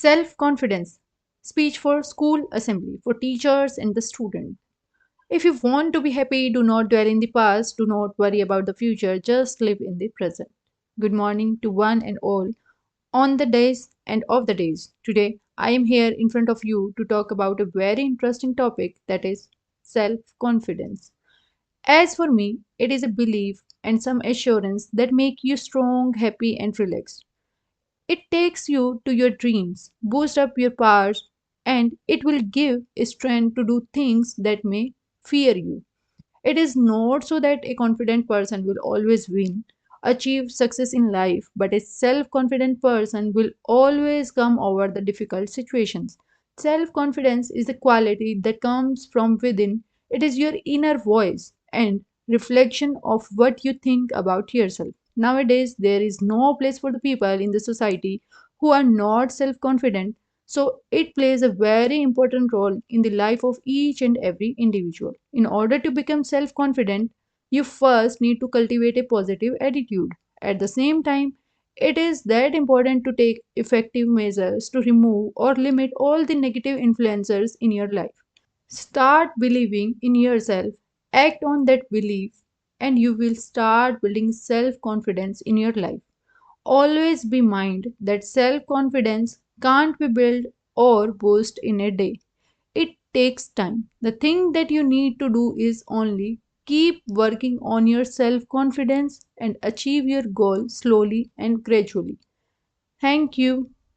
Self confidence. Speech for school assembly, for teachers and the student. If you want to be happy, do not dwell in the past, do not worry about the future, just live in the present. Good morning to one and all on the days and of the days. Today, I am here in front of you to talk about a very interesting topic, that is self confidence. As for me, it is a belief and some assurance that make you strong, happy, and relaxed. It takes you to your dreams, boosts up your powers, and it will give strength to do things that may fear you. It is not so that a confident person will always win, achieve success in life, but a self confident person will always come over the difficult situations. Self confidence is the quality that comes from within, it is your inner voice and reflection of what you think about yourself. Nowadays, there is no place for the people in the society who are not self confident, so it plays a very important role in the life of each and every individual. In order to become self confident, you first need to cultivate a positive attitude. At the same time, it is that important to take effective measures to remove or limit all the negative influencers in your life. Start believing in yourself, act on that belief, and you will start building self confidence in your life. Always be mind that self confidence can't be built or boosted in a day. It takes time. The thing that you need to do is only keep working on your self confidence and achieve your goal slowly and gradually. Thank you.